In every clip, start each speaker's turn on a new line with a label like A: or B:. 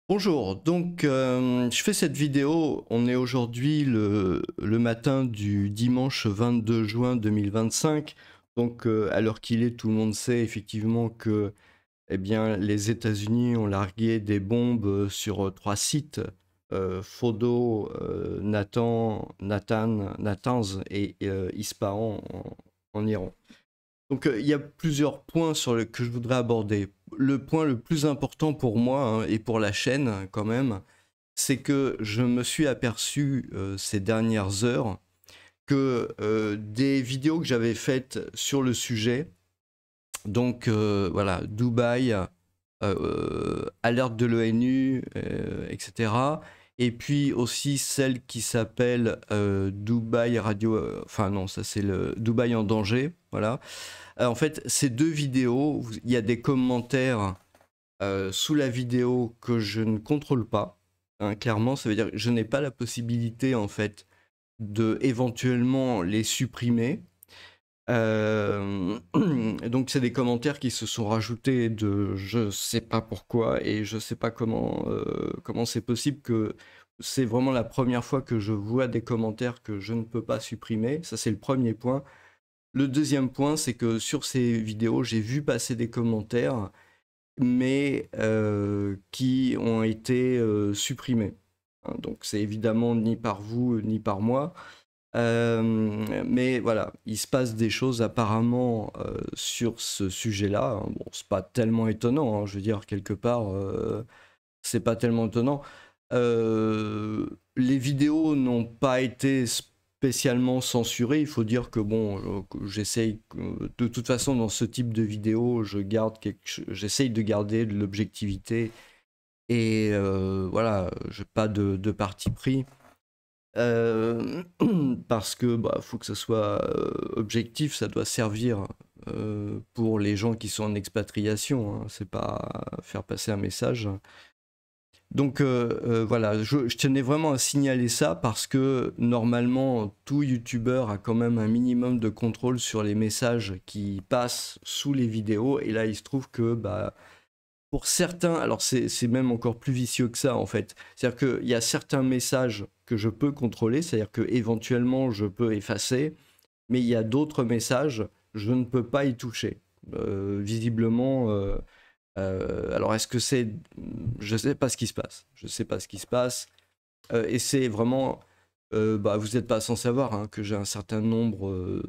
A: Bonjour, donc je fais cette vidéo, on est aujourd'hui le matin du dimanche 22 juin 2025, donc à l'heure qu'il est, tout le monde sait effectivement que eh bien, les États-Unis ont largué des bombes sur trois sites, Fordo, Natanz et Ispahan en Iran. Donc il y a plusieurs points que je voudrais aborder. Le point le plus important pour moi hein, et pour la chaîne quand même, c'est que je me suis aperçu ces dernières heures que des vidéos que j'avais faites sur le sujet, donc voilà, Dubaï, alerte de l'ONU, etc. Et puis aussi celle qui s'appelle Dubaï Radio, enfin non, ça c'est le Dubaï en danger, voilà. En fait, ces deux vidéos, il y a des commentaires sous la vidéo que je ne contrôle pas. Hein, clairement, ça veut dire que je n'ai pas la possibilité, en fait, de éventuellement les supprimer. Donc, c'est des commentaires qui se sont rajoutés de je sais pas pourquoi et je sais pas comment c'est possible que c'est vraiment la première fois que je vois des commentaires que je ne peux pas supprimer. Ça, c'est le premier point. Le deuxième point, c'est que sur ces vidéos, j'ai vu passer des commentaires, mais qui ont été supprimés. Hein, donc c'est évidemment ni par vous ni par moi. Mais voilà, il se passe des choses apparemment sur ce sujet-là. Bon, c'est pas tellement étonnant, hein, je veux dire, quelque part, c'est pas tellement étonnant. Les vidéos n'ont pas été spécialement censurées. Il faut dire que bon, j'essaye de toute façon dans ce type de vidéo, j'essaye de garder de l'objectivité et voilà, j'ai pas de parti pris. Parce que bah, faut que ça soit objectif, ça doit servir pour les gens qui sont en expatriation, hein, c'est pas faire passer un message. Donc voilà, je tenais vraiment à signaler ça parce que normalement tout youtubeur a quand même un minimum de contrôle sur les messages qui passent sous les vidéos et là il se trouve que bah, pour certains, alors c'est même encore plus vicieux que ça en fait, c'est-à-dire qu'il y a certains messages que je peux contrôler, c'est-à-dire que éventuellement je peux effacer, mais il y a d'autres messages, je ne peux pas y toucher. Visiblement, alors est-ce que c'est... Je ne sais pas ce qui se passe. Je ne sais pas ce qui se passe. Et c'est vraiment... bah, vous n'êtes pas sans savoir hein, que j'ai un certain nombre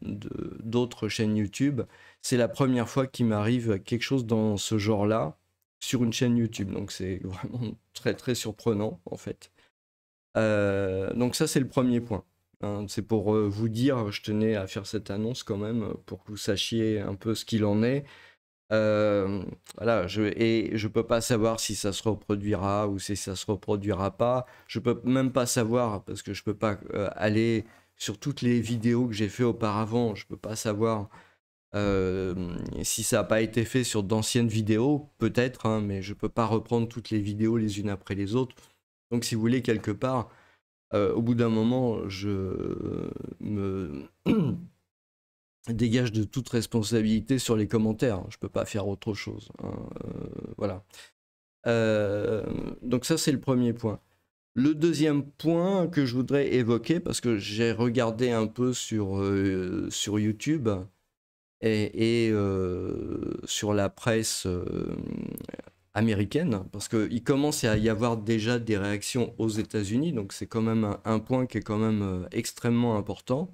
A: d'autres chaînes YouTube. C'est la première fois qu'il m'arrive quelque chose dans ce genre-là sur une chaîne YouTube. Donc c'est vraiment très très surprenant en fait. Donc ça c'est le premier point. Hein. C'est pour vous dire, je tenais à faire cette annonce quand même pour que vous sachiez un peu ce qu'il en est. Euh, voilà, et je peux pas savoir si ça se reproduira ou si ça se reproduira pas. Je peux même pas savoir parce que je peux pas aller sur toutes les vidéos que j'ai fait auparavant. Je peux pas savoir si ça a pas été fait sur d'anciennes vidéos, peut-être, hein, mais je peux pas reprendre toutes les vidéos les unes après les autres. Donc, si vous voulez quelque part, au bout d'un moment, je me dégage de toute responsabilité sur les commentaires. Je peux pas faire autre chose. Hein, voilà. Euh, donc ça, c'est le premier point. Le deuxième point que je voudrais évoquer, parce que j'ai regardé un peu sur YouTube et sur la presse américaine, parce qu'il commence à y avoir déjà des réactions aux États-Unis, donc c'est quand même un point qui est quand même extrêmement important.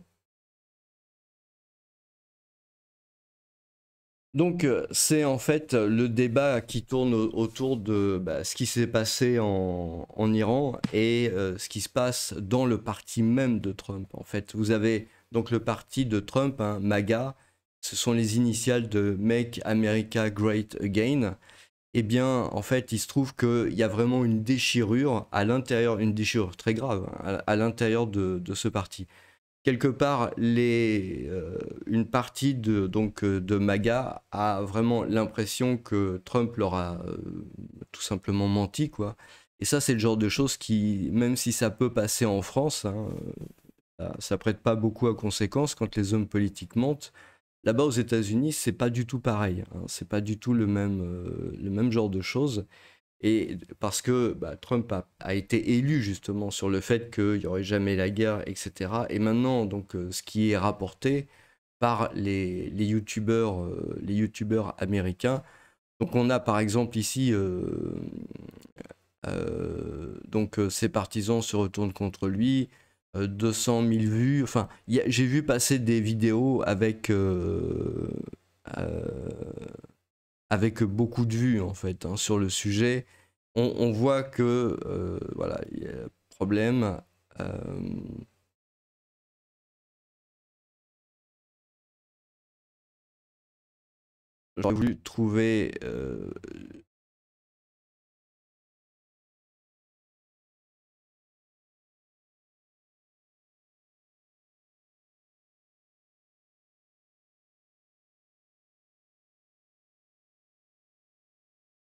A: Donc, c'est en fait le débat qui tourne autour de bah, ce qui s'est passé en Iran et ce qui se passe dans le parti même de Trump. En fait, vous avez donc le parti de Trump, hein, MAGA, ce sont les initiales de Make America Great Again. Eh bien, en fait, il se trouve qu'il y a vraiment une déchirure à l'intérieur, une déchirure très grave, hein, à l'intérieur de ce parti quelque part, une partie de MAGA a vraiment l'impression que Trump leur a tout simplement menti, quoi. Et ça, c'est le genre de choses qui, même si ça peut passer en France, hein, ça prête pas beaucoup à conséquence quand les hommes politiques mentent. Là-bas, aux États-Unis, c'est pas du tout pareil. Hein, c'est pas du tout le même genre de choses. Et parce que Trump a été élu justement sur le fait qu'il n'y aurait jamais la guerre, etc. Et maintenant, donc, ce qui est rapporté par les youtubeurs américains. Donc on a par exemple ici, donc ses partisans se retournent contre lui, 200 000 vues. Enfin, j'ai vu passer des vidéos avec beaucoup de vues en fait hein, sur le sujet. On voit que voilà, il y a un problème. J'aurais voulu trouver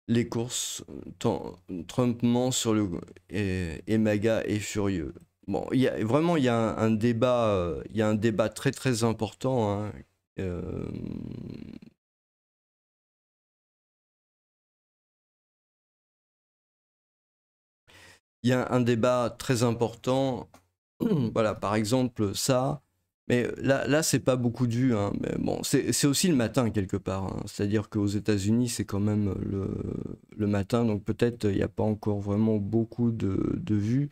A: les courses, Trump ment sur le et MAGA est furieux. Bon, vraiment il y a un débat, il y a un débat très très important. Hein, euh, il y a un débat très important. Voilà, par exemple ça. Mais là c'est pas beaucoup de vues. Hein, mais bon, c'est aussi le matin quelque part. Hein, c'est-à-dire qu'aux États-Unis c'est quand même le matin, donc peut-être il n'y a pas encore vraiment beaucoup de vues.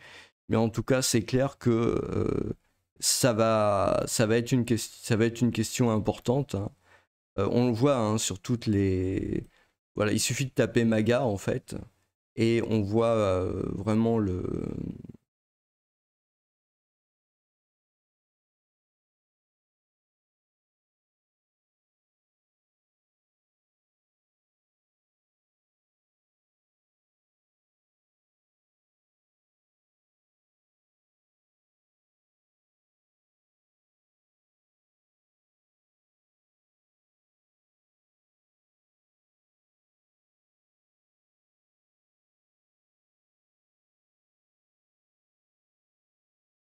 A: Mais en tout cas, c'est clair que ça va être ça va être une question importante. Hein. On le voit hein, sur toutes les. Voilà, il suffit de taper MAGA en fait, et on voit vraiment le.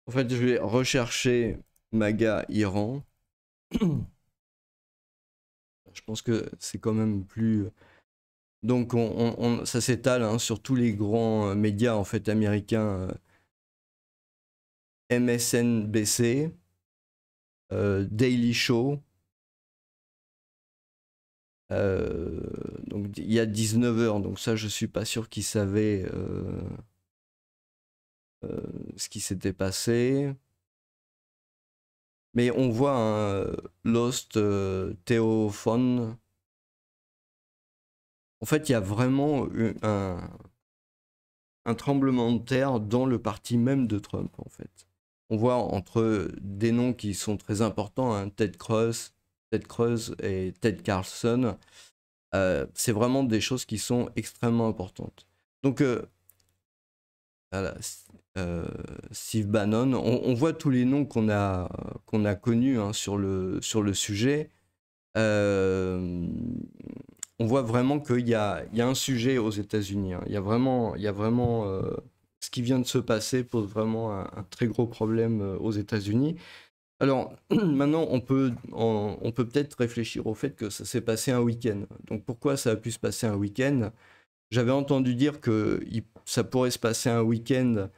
A: En fait, je vais rechercher MAGA Iran. Je pense que c'est quand même plus. Donc, ça s'étale hein, sur tous les grands médias en fait américains, MSNBC, Daily Show. Donc, il y a 19h, donc ça, je suis pas sûr qu'ils savaient ce qui s'était passé. Mais on voit un Lost Theophone. En fait, il y a vraiment un tremblement de terre dans le parti même de Trump, en fait. On voit entre des noms qui sont très importants, hein, Ted Cruz et Ted Carlson. C'est vraiment des choses qui sont extrêmement importantes. Donc, voilà, Steve Bannon, on voit tous les noms qu'on a connus hein, sur le sujet. On voit vraiment qu'il y a un sujet aux États-Unis. Hein. Il y a vraiment ce qui vient de se passer pose vraiment un très gros problème aux États-Unis. Alors maintenant, on peut peut-être réfléchir au fait que ça s'est passé un week-end. Donc pourquoi ça a pu se passer un week-end? J'avais entendu dire que ça pourrait se passer un week-end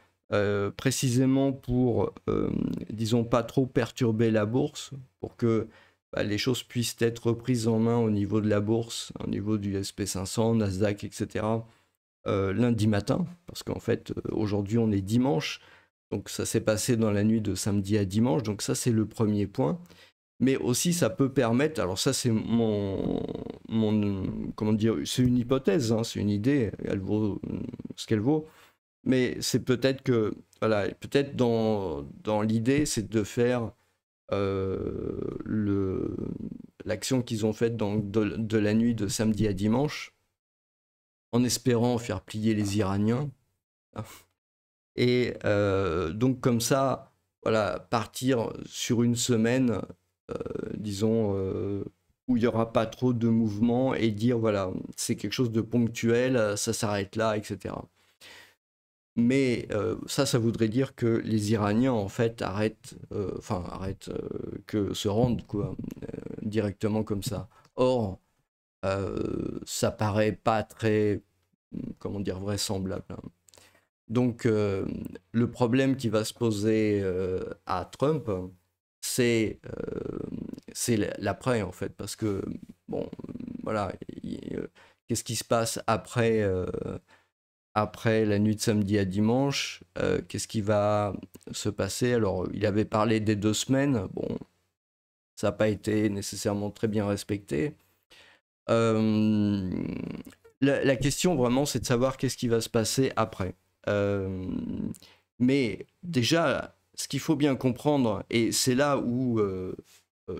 A: précisément pour, disons, pas trop perturber la bourse, pour que les choses puissent être reprises en main au niveau de la bourse, au niveau du SP500, Nasdaq, etc. Lundi matin, parce qu'en fait, aujourd'hui, on est dimanche, donc ça s'est passé dans la nuit de samedi à dimanche, donc ça, c'est le premier point. Mais aussi, ça peut permettre, alors ça, c'est comment dire, c'est une hypothèse, hein, c'est une idée, elle vaut ce qu'elle vaut, mais c'est peut-être que, voilà, peut-être dans l'idée, c'est de faire l'action qu'ils ont faite de la nuit de samedi à dimanche, en espérant faire plier les Iraniens. Et donc comme ça, voilà, partir sur une semaine, disons, où il n'y aura pas trop de mouvement et dire, voilà, c'est quelque chose de ponctuel, ça s'arrête là, etc. Mais ça voudrait dire que les Iraniens, en fait, arrêtent, que se rendent, quoi, directement comme ça. Or, ça paraît pas très comment dire, vraisemblable, hein. Donc, le problème qui va se poser à Trump, c'est l'après, en fait, parce que, bon, voilà, qu'est-ce qui se passe après la nuit de samedi à dimanche? Qu'est-ce qui va se passer? Alors, il avait parlé des 2 semaines, bon, ça n'a pas été nécessairement très bien respecté. Euh, la question, vraiment, c'est de savoir qu'est-ce qui va se passer après. Mais déjà, ce qu'il faut bien comprendre, et c'est là où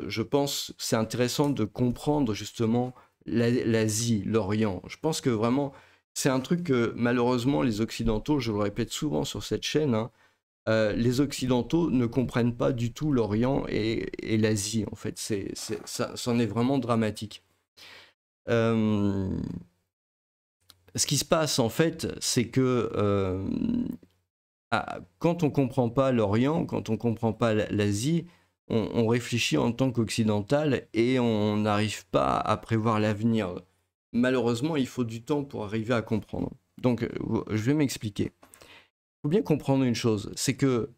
A: je pense c'est intéressant de comprendre justement l'Asie, l'Orient. Je pense que vraiment, c'est un truc que malheureusement les Occidentaux, je le répète souvent sur cette chaîne, hein, les Occidentaux ne comprennent pas du tout l'Orient et l'Asie, en fait. Ça, c'en est vraiment dramatique. Euh, Ce qui se passe, en fait, c'est que quand on ne comprend pas l'Orient, quand on ne comprend pas l'Asie, on réfléchit en tant qu'occidental et on n'arrive pas à prévoir l'avenir. Malheureusement, il faut du temps pour arriver à comprendre. Donc, je vais m'expliquer. Il faut bien comprendre une chose, c'est que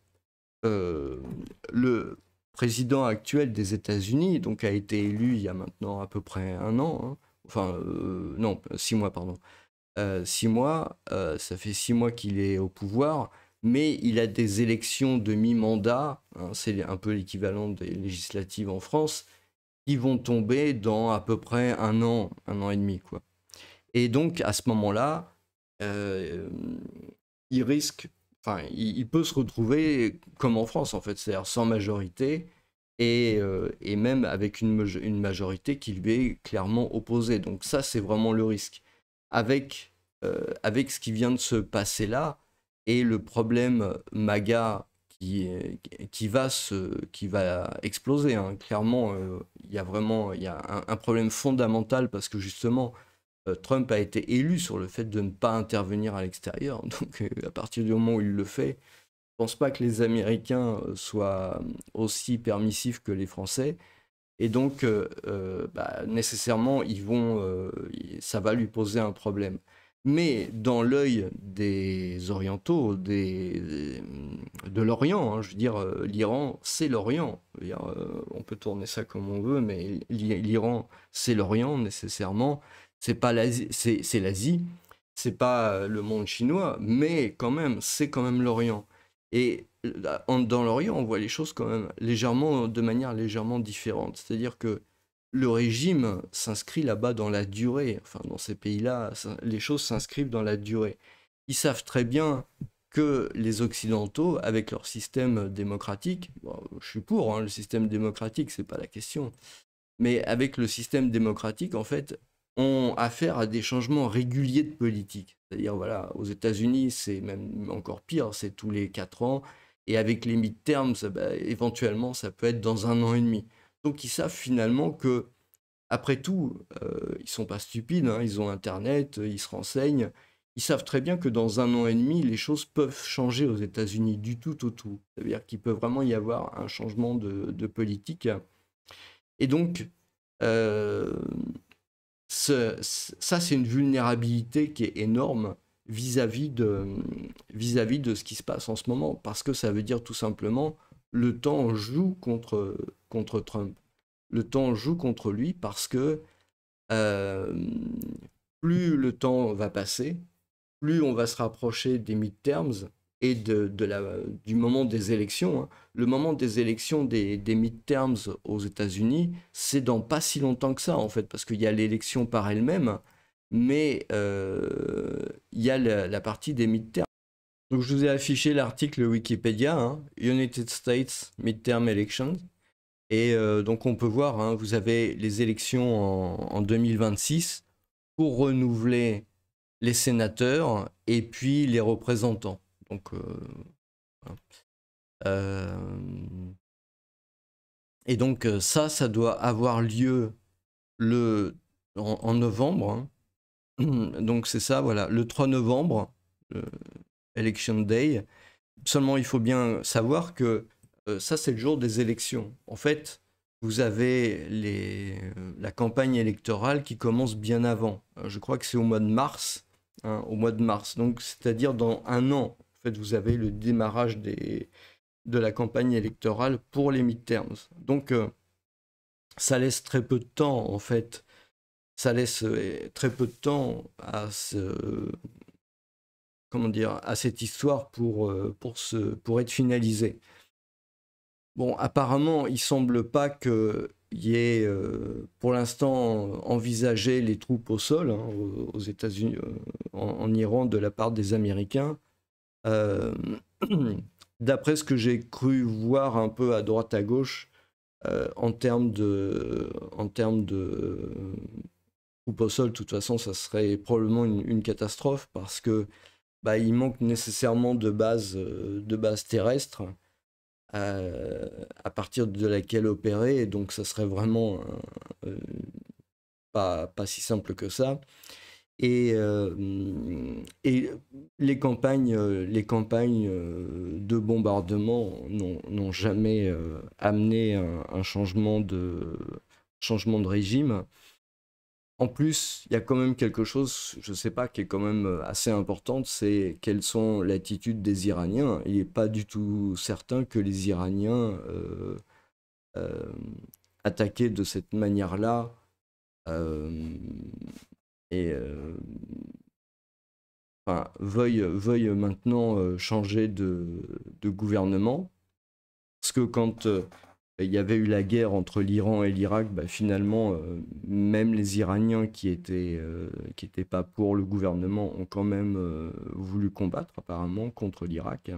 A: le président actuel des États-Unis, donc a été élu il y a maintenant à peu près un an, hein, enfin, non, 6 mois, pardon. 6 mois, ça fait 6 mois qu'il est au pouvoir, mais il a des élections de mi-mandat, hein, c'est un peu l'équivalent des législatives en France, qui vont tomber dans à peu près un an et demi, quoi. Et donc, à ce moment-là, euh, il risque, enfin, il peut se retrouver comme en France, en fait, c'est-à-dire sans majorité, et même avec une majorité qui lui est clairement opposée. Donc ça, c'est vraiment le risque. Avec ce qui vient de se passer là, et le problème MAGA qui va exploser, hein. Clairement, il y a un problème fondamental parce que justement, Trump a été élu sur le fait de ne pas intervenir à l'extérieur. Donc, à partir du moment où il le fait, je pense pas que les Américains soient aussi permissifs que les Français. Et donc, nécessairement, ça va lui poser un problème. Mais dans l'œil des Orientaux, de l'Orient, hein, je veux dire, l'Iran, c'est l'Orient. Je veux dire, on peut tourner ça comme on veut, mais l'Iran, c'est l'Orient nécessairement. C'est pas l'Asie, c'est l'Asie, c'est pas le monde chinois, mais quand même, c'est quand même l'Orient. Et dans l'Orient, on voit les choses quand même de manière légèrement différente. C'est-à-dire que le régime s'inscrit là-bas dans la durée. Enfin, dans ces pays-là, les choses s'inscrivent dans la durée. Ils savent très bien que les Occidentaux, avec leur système démocratique, bon, je suis pour, hein, le système démocratique, c'est pas la question, mais avec le système démocratique, en fait, ont affaire à des changements réguliers de politique. C'est-à-dire, voilà, aux États-Unis, c'est même encore pire, c'est tous les 4 ans. Et avec les midterms, éventuellement, ça peut être dans un an et demi. Donc, ils savent finalement que, après tout, ils sont pas stupides, hein, ils ont Internet, ils se renseignent. Ils savent très bien que dans un an et demi, les choses peuvent changer aux États-Unis du tout au tout. C'est-à-dire qu'il peut vraiment y avoir un changement de politique. Et donc, euh, ça, c'est une vulnérabilité qui est énorme vis-à-vis de ce qui se passe en ce moment, parce que ça veut dire tout simplement le temps joue contre Trump. Le temps joue contre lui parce que euh, plus le temps va passer, plus on va se rapprocher des midterms et du moment des élections, hein. Le moment des élections des midterms aux États-Unis, c'est dans pas si longtemps que ça, en fait, parce qu'il y a l'élection par elle-même, mais il y a la partie des midterms. Donc, je vous ai affiché l'article Wikipédia, hein, United States Midterm Elections. Et donc, on peut voir, hein, vous avez les élections en 2026 pour renouveler les sénateurs et puis les représentants. Donc, voilà. Euh, et donc ça doit avoir lieu en novembre, hein. Donc c'est ça, voilà, le 3 novembre, Election Day. Seulement, il faut bien savoir que ça, c'est le jour des élections. En fait, vous avez la campagne électorale qui commence bien avant. Je crois que c'est au mois de mars. hein, au mois de mars. Donc, c'est-à-dire dans un an, en fait, vous avez le démarrage de la campagne électorale pour les midterms. Donc, ça laisse très peu de temps, en fait. Ça laisse très peu de temps à comment dire, à cette histoire pour être finalisée. Bon, apparemment, il semble pas qu'il y ait, pour l'instant, envisagé les troupes au sol, hein, aux États-Unis, en Iran, de la part des Américains. Euh, D'après ce que j'ai cru voir un peu à droite à gauche, en termes de troupes au sol, de toute façon, ça serait probablement une catastrophe parce que bah, il manque nécessairement de bases terrestres à partir de laquelle opérer, et donc ça serait vraiment euh, pas si simple que ça. Et les campagnes de bombardement n'ont jamais amené un changement de régime. En plus, il y a quand même quelque chose, je ne sais pas, qui est quand même assez importante, c'est quelles sont l'attitude des Iraniens. Il n'est pas du tout certain que les Iraniens euh, attaqués de cette manière-là euh, et enfin, veuillent maintenant changer de gouvernement. Parce que quand il y avait eu la guerre entre l'Iran et l'Irak, bah, finalement, même les Iraniens qui étaient pas pour le gouvernement ont quand même voulu combattre apparemment contre l'Irak.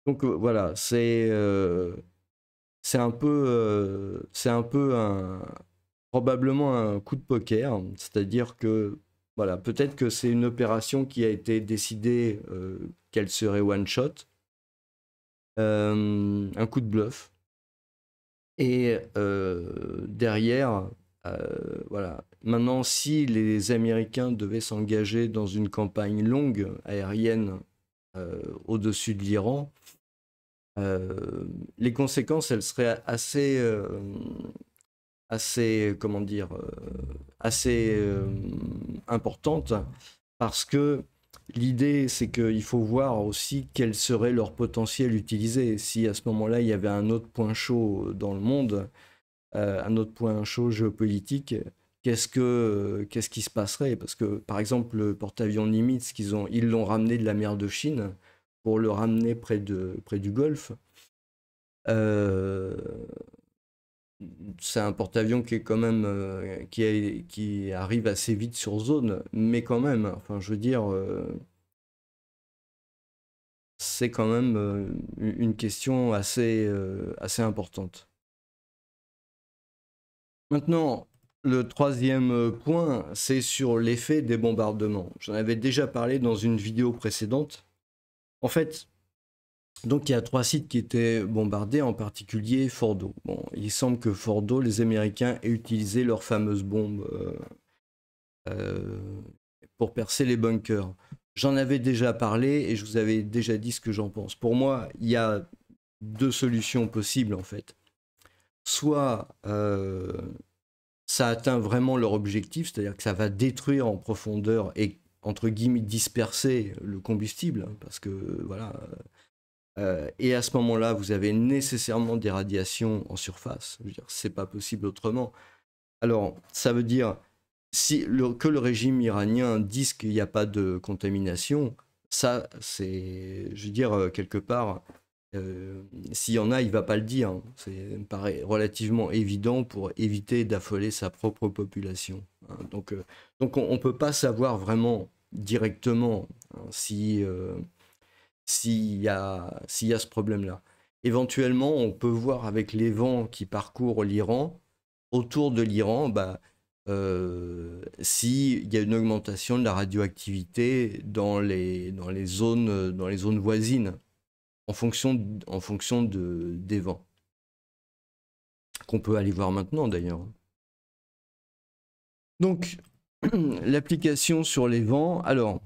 A: Donc voilà, c'est un peu probablement un coup de poker, c'est-à-dire que voilà, peut-être que c'est une opération qui a été décidée qu'elle serait one shot, un coup de bluff. Et derrière, voilà. Maintenant, si les Américains devaient s'engager dans une campagne longue aérienne au-dessus de l'Iran, les conséquences, elles seraient comment dire, assez importantes parce que l'idée, c'est qu'il faut voir aussi quel serait leur potentiel utilisé. Si à ce moment-là, il y avait un autre point chaud dans le monde, un autre point chaud géopolitique, qu'est-ce qui se passerait? Parce que, par exemple, le porte-avions Nimitz, ils l'ont ramené de la mer de Chine pour le ramener près du Golfe. Euh, c'est un porte-avions qui est quand même qui arrive assez vite sur zone, mais quand même, enfin, je veux dire, c'est quand même une question assez importante. Maintenant, le troisième point, c'est sur l'effet des bombardements. J'en avais déjà parlé dans une vidéo précédente. En fait, donc il y a 3 sites qui étaient bombardés, en particulier Fordo. Bon, il semble que Fordo, les Américains aient utilisé leurs fameuses bombes euh, pour percer les bunkers. J'en avais déjà parlé et je vous avais déjà dit ce que j'en pense. Pour moi, il y a 2 solutions possibles en fait. Soit ça atteint vraiment leur objectif, c'est-à-dire que ça va détruire en profondeur et entre guillemets disperser le combustible, hein, parce que voilà. Et à ce moment-là, vous avez nécessairement des radiations en surface. Je veux dire, c'est pas possible autrement. Alors, ça veut dire que le régime iranien dise qu'il n'y a pas de contamination. Ça, c'est, je veux dire, quelque part, s'il y en a, il va pas le dire, hein. Me paraît relativement évident pour éviter d'affoler sa propre population, hein. Donc on ne peut pas savoir vraiment directement, hein, s'il y a ce problème-là. Éventuellement, on peut voir avec les vents qui parcourent l'Iran, autour de l'Iran, bah, s'il y a une augmentation de la radioactivité dans les zones voisines, en fonction des vents, qu'on peut aller voir maintenant d'ailleurs. Donc, l'application sur les vents, alors,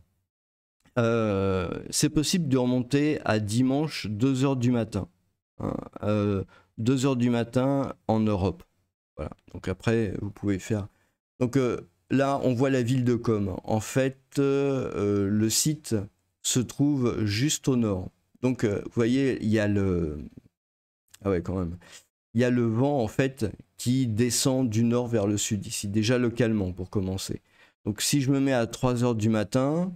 A: c'est possible de remonter à dimanche 2h du matin. Hein, 2h du matin en Europe. Voilà. Donc après, vous pouvez faire. Donc là, on voit la ville de Com. En fait, le site se trouve juste au nord. Donc, vous voyez, il y a le... Ah ouais, quand même. Il y a le vent, en fait, qui descend du nord vers le sud, ici, déjà localement, pour commencer. Donc, si je me mets à 3 heures du matin,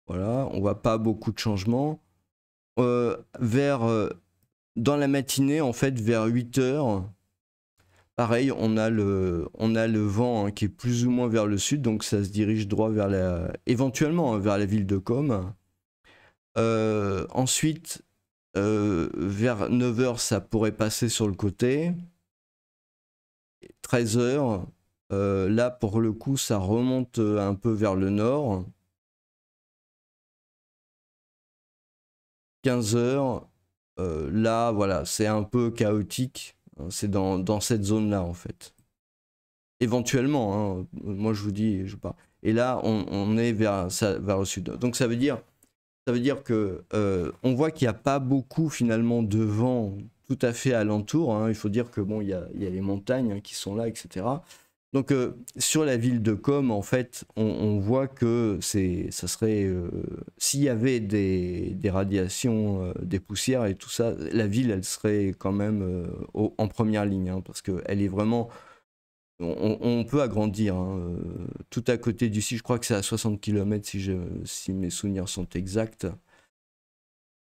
A: voilà, on voit pas beaucoup de changements. Dans la matinée, en fait, vers 8 heures, pareil, on a le vent hein, qui est plus ou moins vers le sud, donc ça se dirige droit éventuellement hein, vers la ville de Com. Ensuite, vers 9 heures, ça pourrait passer sur le côté. 13 heures, là, pour le coup, ça remonte un peu vers le nord. 15 heures, là, voilà, c'est un peu chaotique. C'est dans cette zone-là, en fait. Éventuellement, hein, moi je vous dis, je pars. Et là, on est vers le sud. Donc ça veut dire que on voit qu'il n'y a pas beaucoup finalement de vent tout à fait alentour. Hein. Il faut dire que bon, il y a les montagnes hein, qui sont là, etc. Donc sur la ville de Com, en fait, on voit que ça serait s'il y avait des radiations, des poussières et tout ça, la ville, elle serait quand même en première ligne, hein, parce qu'elle est vraiment on peut agrandir hein, tout à côté du site. Je crois que c'est à 60 km si mes souvenirs sont exacts.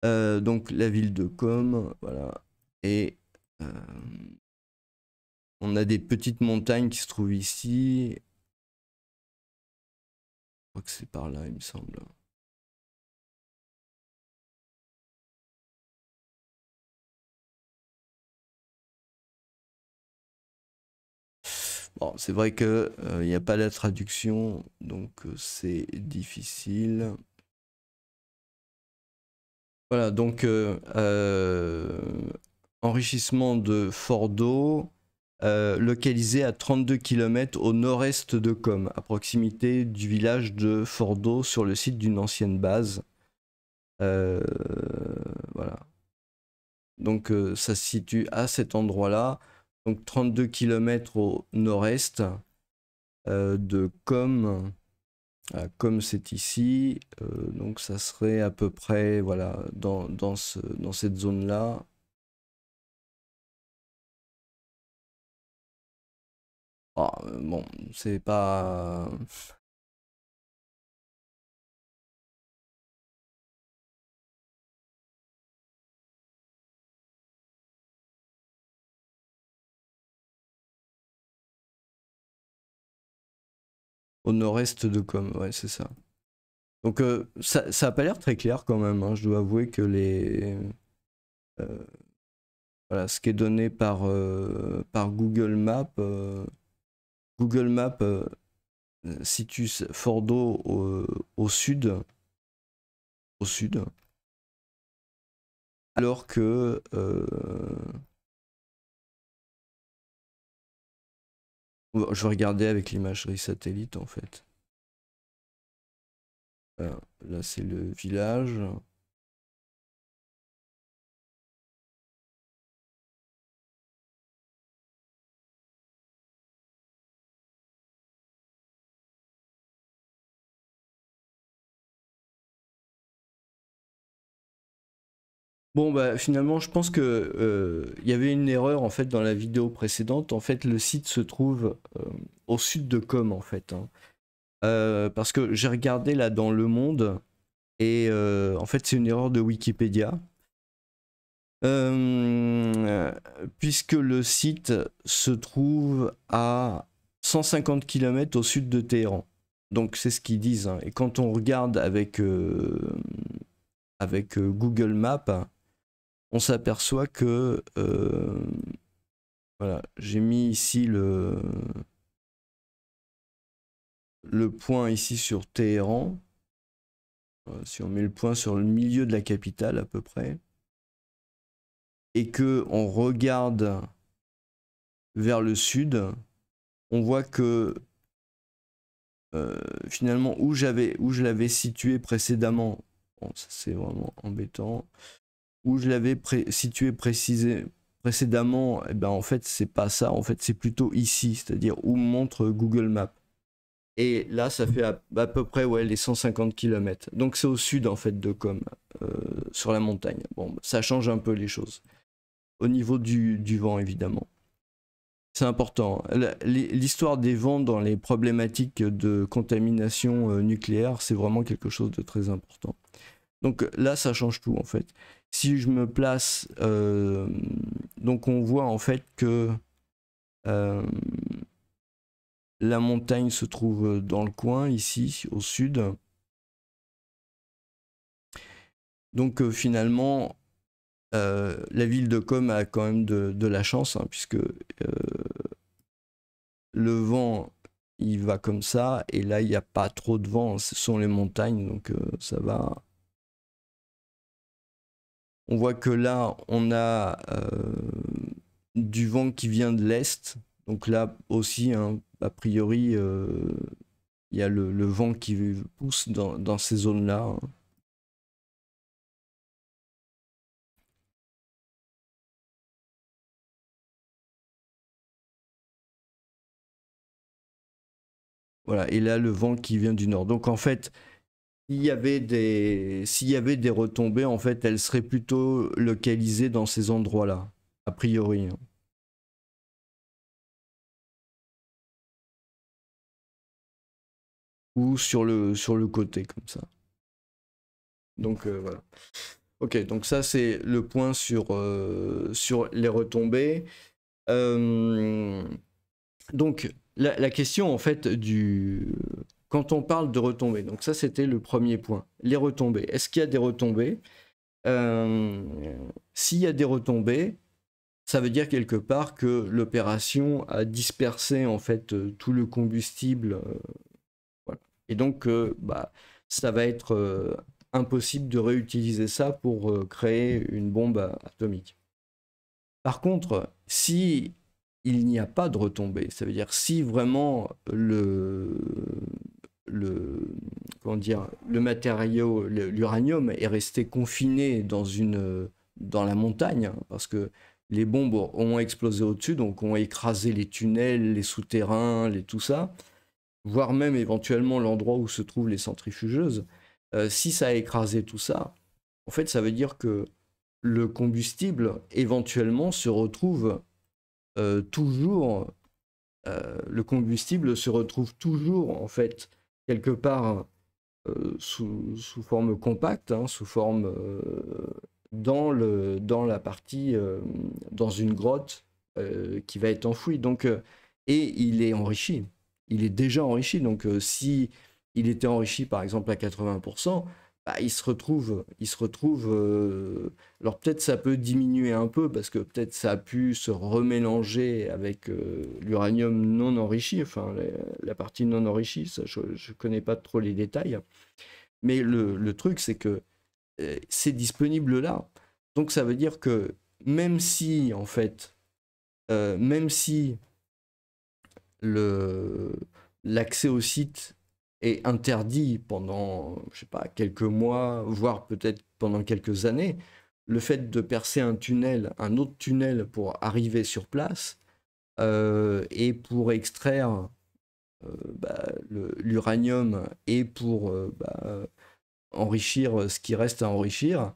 A: Donc la ville de Com, voilà. Et on a des petites montagnes qui se trouvent ici. Je crois que c'est par là, il me semble. Bon, c'est vrai que il n'y a pas la traduction, donc c'est difficile. Voilà, donc enrichissement de Fordo, localisé à 32 km au nord-est de Com, à proximité du village de Fordo sur le site d'une ancienne base. Voilà. Donc ça se situe à cet endroit-là, donc 32 km au nord-est de Com. Comme c'est ici, donc ça serait à peu près voilà, dans cette zone-là. Ah, bon, c'est pas... Au nord-est de Com, ouais, c'est ça. Donc ça a pas l'air très clair quand même, hein. Je dois avouer que voilà, ce qui est donné par Google Maps, situe Fordo au sud, alors que je vais regarder avec l'imagerie satellite en fait. Là c'est le village. Bon bah finalement je pense que il y avait une erreur en fait dans la vidéo précédente. En fait le site se trouve au sud de Com en fait. Hein. Parce que j'ai regardé là dans Le Monde et en fait c'est une erreur de Wikipédia. Puisque le site se trouve à 150 km au sud de Téhéran. Donc c'est ce qu'ils disent. Hein. Et quand on regarde avec Google Maps, on s'aperçoit que voilà, j'ai mis ici le point ici sur Téhéran. Si on met le point sur le milieu de la capitale à peu près, et que on regarde vers le sud, on voit que finalement où je l'avais situé précédemment, bon, ça c'est vraiment embêtant, où je l'avais situé précédemment, eh ben, en fait, c'est pas ça. En fait, c'est plutôt ici, c'est-à-dire où montre Google Maps. Et là, ça fait à peu près ouais, les 150 km. Donc c'est au sud en fait de Com, sur la montagne. Bon, ça change un peu les choses. Au niveau du vent, évidemment. C'est important. L'histoire des vents dans les problématiques de contamination nucléaire, c'est vraiment quelque chose de très important. Donc là, ça change tout en fait. Si je me place, donc on voit en fait que euh, la montagne se trouve dans le coin, ici, au sud. Donc finalement, la ville de Com a quand même de la chance, hein, puisque le vent, il va comme ça, et là, il n'y a pas trop de vent, ce sont les montagnes, donc ça va. On voit que là, on a du vent qui vient de l'est, donc là aussi, hein, a priori, il y a le vent qui pousse dans ces zones-là, hein. Voilà, et là, le vent qui vient du nord. Donc en fait, s'il y avait des retombées, en fait, elles seraient plutôt localisées dans ces endroits-là, a priori, hein. Ou sur le côté, comme ça. Donc voilà. Ok, donc ça c'est le point sur les retombées. Euh, donc la question en fait quand on parle de retombées, donc ça c'était le premier point. Les retombées. Est-ce qu'il y a des retombées? Euh, S'il y a des retombées, ça veut dire quelque part que l'opération a dispersé en fait tout le combustible. Voilà. Et donc, bah, ça va être impossible de réutiliser ça pour créer une bombe atomique. Par contre, si il n'y a pas de retombée, ça veut dire si vraiment le, comment dire, le matériau, l'uranium est resté confiné dans la montagne, hein, parce que les bombes ont explosé au-dessus, donc ont écrasé les tunnels, les souterrains, tout ça, voire même éventuellement l'endroit où se trouvent les centrifugeuses. Si ça a écrasé tout ça, en fait, ça veut dire que le combustible éventuellement se retrouve toujours, le combustible se retrouve toujours en fait quelque part sous forme compacte, hein, sous forme dans la partie, dans une grotte qui va être enfouie. Donc, et il est enrichi. Il est déjà enrichi. Donc, si il était enrichi par exemple à 80%, bah, il se retrouve. Alors peut-être ça peut diminuer un peu parce que peut-être ça a pu se remélanger avec l'uranium non enrichi, enfin la partie non enrichie. Ça, je ne connais pas trop les détails. Mais le truc, c'est que c'est disponible là. Donc ça veut dire que même si, en fait, même si l'accès au site est interdit pendant, je sais pas, quelques mois, voire peut-être pendant quelques années, le fait de percer un tunnel, un autre tunnel pour arriver sur place et pour extraire bah, l'uranium et pour enrichir ce qui reste à enrichir,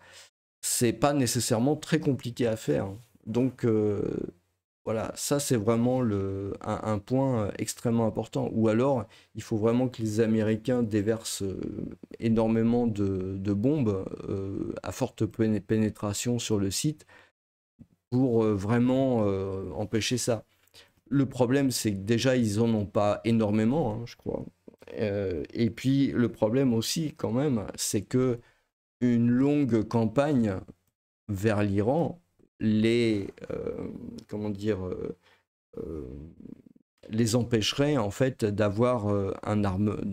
A: c'est pas nécessairement très compliqué à faire. Donc voilà, ça c'est vraiment un point extrêmement important. Ou alors, il faut vraiment que les Américains déversent énormément de bombes à forte pénétration sur le site pour vraiment empêcher ça. Le problème, c'est que déjà, ils en ont pas énormément, hein, je crois. Et puis, le problème aussi, quand même, c'est que une longue campagne vers l'Iran comment dire, euh, les empêcherait en fait d'avoir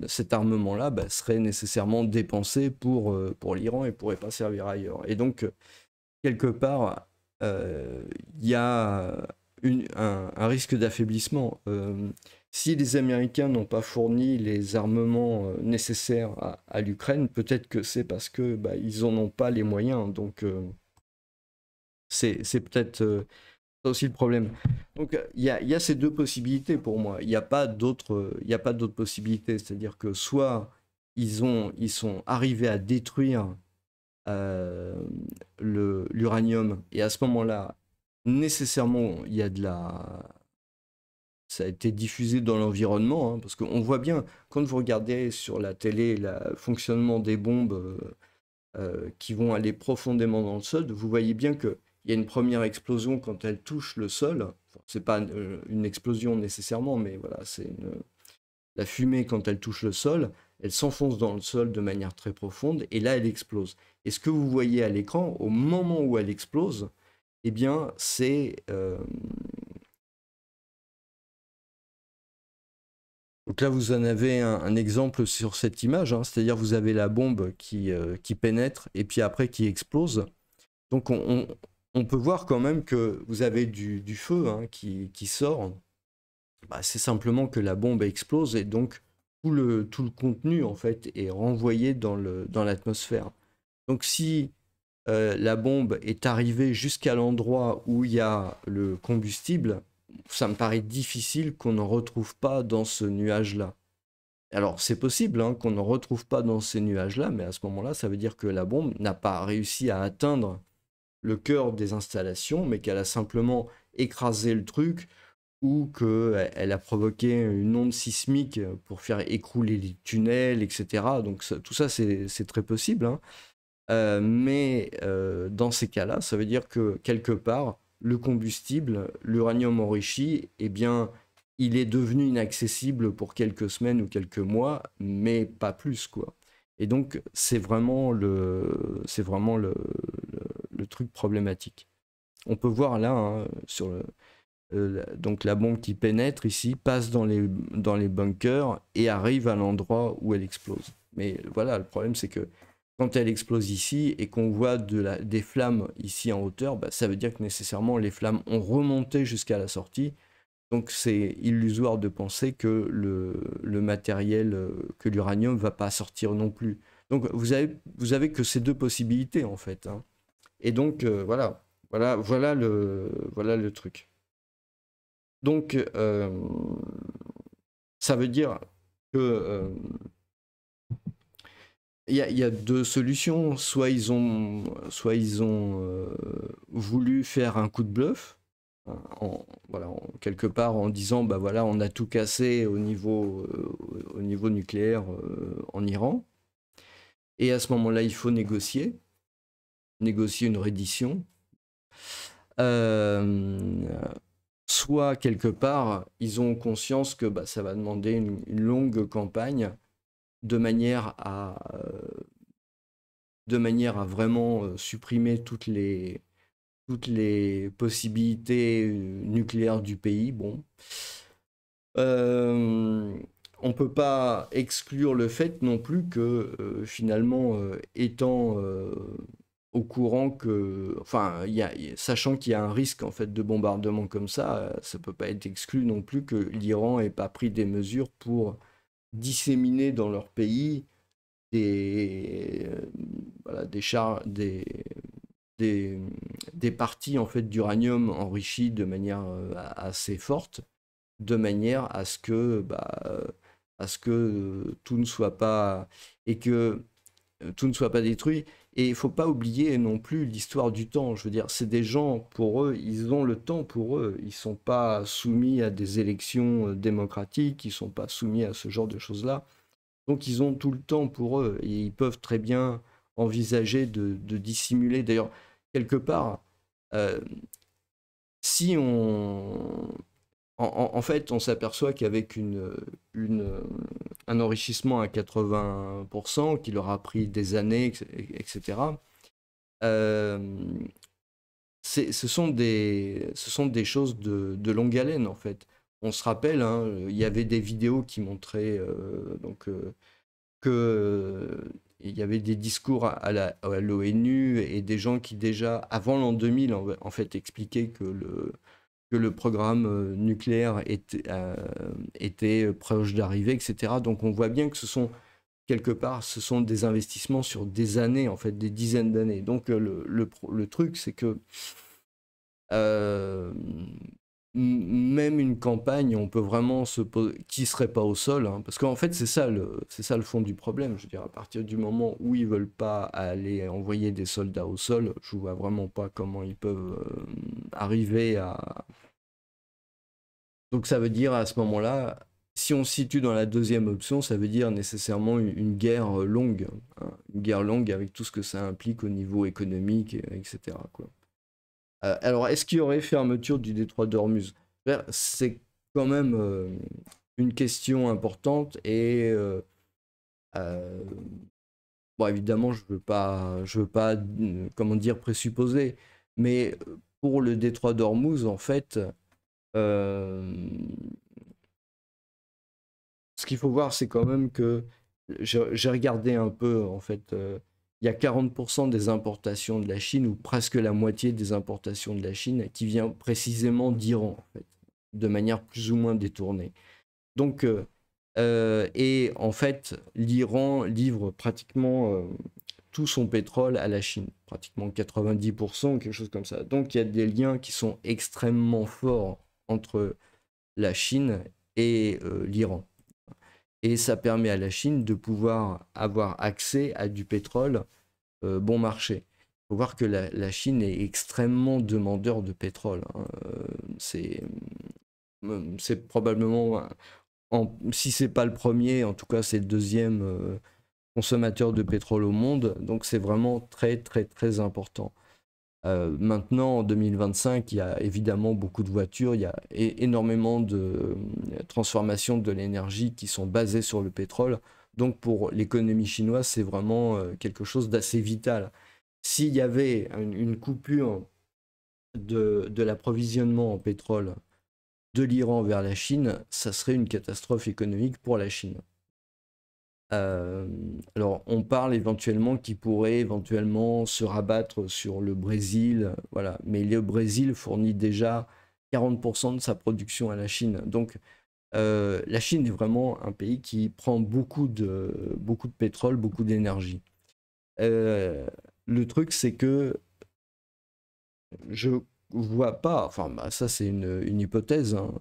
A: cet armement-là serait nécessairement dépensé pour l'Iran et pourrait pas servir ailleurs. Et donc, quelque part, il y a un risque d'affaiblissement. Si les Américains n'ont pas fourni les armements nécessaires à l'Ukraine, peut-être que c'est parce que ils en ont pas les moyens. Donc c'est peut-être ça aussi le problème. Donc il y a ces deux possibilités pour moi. Il n'y a pas d'autres possibilités. C'est-à-dire que soit ils sont arrivés à détruire euh, l'uranium et à ce moment-là, nécessairement, il y a de la ça a été diffusé dans l'environnement, hein, parce qu'on voit bien, quand vous regardez sur la télé le fonctionnement des bombes qui vont aller profondément dans le sol, vous voyez bien qu'il y a une première explosion quand elle touche le sol. Enfin, c'est pas une explosion nécessairement, mais voilà, la fumée quand elle touche le sol, elle s'enfonce dans le sol de manière très profonde, et là elle explose. Et ce que vous voyez à l'écran, au moment où elle explose, eh bien, donc là, vous en avez un exemple sur cette image, hein, c'est-à-dire vous avez la bombe qui pénètre et puis après qui explose. Donc on peut voir quand même que vous avez du feu, hein, qui sort. Bah, c'est simplement que la bombe explose et donc tout le contenu en fait est renvoyé dans l'atmosphère. Donc si la bombe est arrivée jusqu'à l'endroit où il y a le combustible, ça me paraît difficile qu'on n'en retrouve pas dans ce nuage-là. Alors, c'est possible, hein, qu'on n'en retrouve pas dans ces nuages-là, mais à ce moment-là, ça veut dire que la bombe n'a pas réussi à atteindre le cœur des installations, mais qu'elle a simplement écrasé le truc ou qu'elle a provoqué une onde sismique pour faire écrouler les tunnels, etc. Donc, tout ça, c'est très possible, hein. Mais dans ces cas-là, ça veut dire que quelque part, le combustible, l'uranium enrichi, eh bien, il est devenu inaccessible pour quelques semaines ou quelques mois, mais pas plus, quoi. Et donc, le truc problématique. On peut voir là, hein, donc la bombe qui pénètre ici, passe dans les bunkers et arrive à l'endroit où elle explose. Mais voilà, le problème c'est que quand elle explose ici et qu'on voit des flammes ici en hauteur, bah, ça veut dire que nécessairement les flammes ont remonté jusqu'à la sortie. Donc c'est illusoire de penser que le matériel, que l'uranium va pas sortir non plus. Donc vous avez que ces deux possibilités en fait, hein. Et donc voilà le truc. Donc ça veut dire que il y a deux solutions. Soit ils ont voulu faire un coup de bluff, hein, voilà, quelque part en disant bah voilà, on a tout cassé au niveau nucléaire en Iran. Et à ce moment-là, il faut négocier une reddition. Euh, Soit quelque part, ils ont conscience que bah, ça va demander une longue campagne de manière à vraiment supprimer toutes les possibilités nucléaires du pays. Bon. Euh, on ne peut pas exclure le fait non plus que finalement, étant au courant que, enfin, sachant qu'il y a un risque en fait de bombardement comme ça peut pas être exclu non plus que l'Iran ait pas pris des mesures pour disséminer dans leur pays des, voilà, des, des parties en fait d'uranium enrichi de manière assez forte, de manière à ce que tout ne soit pas et que tout ne soit pas détruit. Et il ne faut pas oublier non plus l'histoire du temps. Je veux dire, c'est des gens, pour eux, ils ont le temps pour eux. Ils ne sont pas soumis à des élections démocratiques, ils ne sont pas soumis à ce genre de choses-là. Donc ils ont tout le temps pour eux. Et ils peuvent très bien envisager de dissimuler. D'ailleurs, quelque part, euh, si on, en fait, on s'aperçoit qu'avec un enrichissement à 80%, qui leur a pris des années, etc., euh, ce sont des choses de longue haleine, en fait. On se rappelle, hein, il y avait des vidéos qui montraient que il y avait des discours à l'ONU et des gens qui déjà, avant l'an 2000, en fait, expliquaient que le programme nucléaire était proche d'arriver, etc. Donc on voit bien que quelque part, ce sont des investissements sur des années, en fait, des dizaines d'années. Donc le truc, c'est que Euh, Même une campagne, on peut vraiment se poser, qui serait pas au sol, hein, parce qu'en fait c'est ça le fond du problème. Je veux dire, à partir du moment où ils veulent pas aller envoyer des soldats au sol, je vois vraiment pas comment ils peuvent arriver à. Donc ça veut dire à ce moment-là, si on se situe dans la deuxième option, ça veut dire nécessairement une guerre longue, hein, une guerre longue avec tout ce que ça implique au niveau économique, etc., quoi. Alors, est-ce qu'il y aurait fermeture du détroit d'Ormuz? C'est quand même une question importante et euh, bon, évidemment, je veux pas, comment dire, présupposer, mais pour le détroit d'Ormuz, en fait, euh, ce qu'il faut voir, c'est quand même que j'ai regardé un peu, en fait, il y a 40% des importations de la Chine, ou presque la moitié des importations de la Chine, qui vient précisément d'Iran, en fait, de manière plus ou moins détournée. Donc, et en fait, l'Iran livre pratiquement tout son pétrole à la Chine, pratiquement 90%, quelque chose comme ça. Donc, il y a des liens qui sont extrêmement forts entre la Chine et l'Iran. Et ça permet à la Chine de pouvoir avoir accès à du pétrole bon marché. Il faut voir que la Chine est extrêmement demandeur de pétrole, hein. C'est probablement, si c'est pas le premier, en tout cas c'est le deuxième consommateur de pétrole au monde. Donc c'est vraiment très très très important. Maintenant, en 2025, il y a évidemment beaucoup de voitures, il y a énormément de transformations de l'énergie qui sont basées sur le pétrole. Donc pour l'économie chinoise, c'est vraiment quelque chose d'assez vital. S'il y avait une coupure de l'approvisionnement en pétrole de l'Iran vers la Chine, ça serait une catastrophe économique pour la Chine. Euh, alors, on parle éventuellement qu'il pourrait éventuellement se rabattre sur le Brésil, voilà. Mais le Brésil fournit déjà 40% de sa production à la Chine. Donc, la Chine est vraiment un pays qui prend beaucoup de pétrole, beaucoup d'énergie. Euh, le truc, c'est que je vois pas, enfin, bah, ça c'est une hypothèse, hein,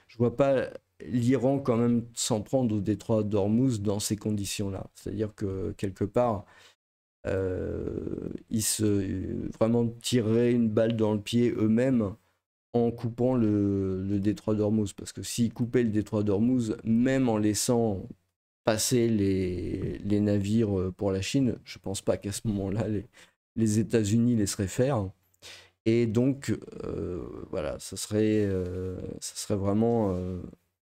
A: je vois pas l'Iran quand même s'en prendre au détroit d'Ormuz dans ces conditions-là. C'est-à-dire que quelque part, ils se vraiment tireraient une balle dans le pied eux-mêmes en coupant le détroit d'Ormuz. Parce que s'ils coupaient le détroit d'Ormuz, même en laissant passer les navires pour la Chine, je pense pas qu'à ce moment-là, les États-Unis laisseraient faire. Et donc, voilà, ça serait vraiment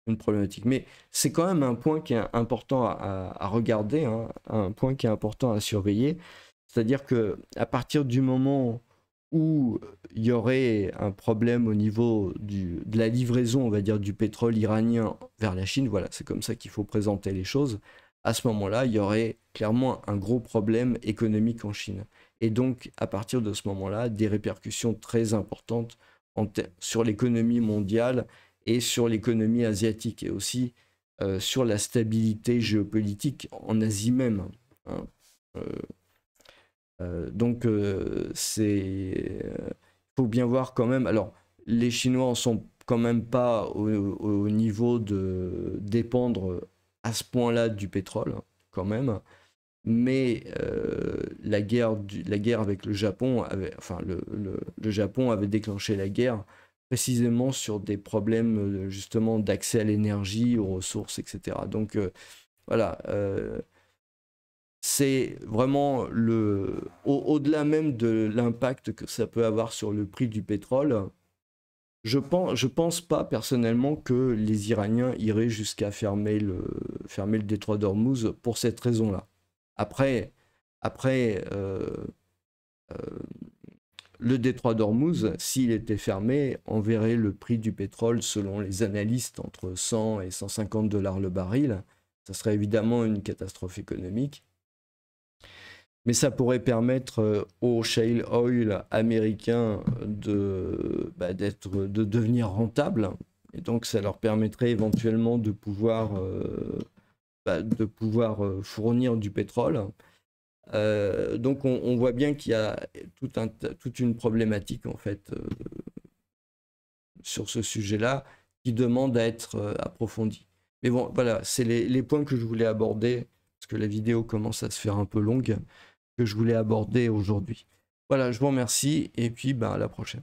A: une problématique. Mais c'est quand même un point qui est important à regarder, hein, un point qui est important à surveiller. C'est-à-dire que à partir du moment où il y aurait un problème au niveau de la livraison, on va dire, du pétrole iranien vers la Chine, voilà, c'est comme ça qu'il faut présenter les choses. À ce moment-là, il y aurait clairement un gros problème économique en Chine. Et donc, à partir de ce moment-là, des répercussions très importantes sur l'économie mondiale et sur l'économie asiatique, et aussi sur la stabilité géopolitique en Asie même, hein. Euh, donc, faut bien voir quand même. Alors, les Chinois en sont quand même pas au niveau de dépendre à ce point-là du pétrole, quand même. Mais la guerre avec le Japon, enfin le Japon avait déclenché la guerre précisément sur des problèmes justement d'accès à l'énergie, aux ressources, etc. Donc voilà, c'est vraiment au-delà même de l'impact que ça peut avoir sur le prix du pétrole. Je pense pas personnellement que les Iraniens iraient jusqu'à fermer le détroit d'Ormuz pour cette raison-là. Après, après, euh, le détroit d'Ormuz, s'il était fermé, on verrait le prix du pétrole, selon les analystes, entre 100 et 150 dollars le baril. Ça serait évidemment une catastrophe économique. Mais ça pourrait permettre au shale oil américain de devenir rentable. Et donc, ça leur permettrait éventuellement de pouvoir fournir du pétrole. Donc, on voit bien qu'il y a toute une problématique, en fait, sur ce sujet-là qui demandent à être approfondis. Mais bon, voilà, c'est les points que je voulais aborder, parce que la vidéo commence à se faire un peu longue, que je voulais aborder aujourd'hui. Voilà, je vous remercie, et puis à la prochaine.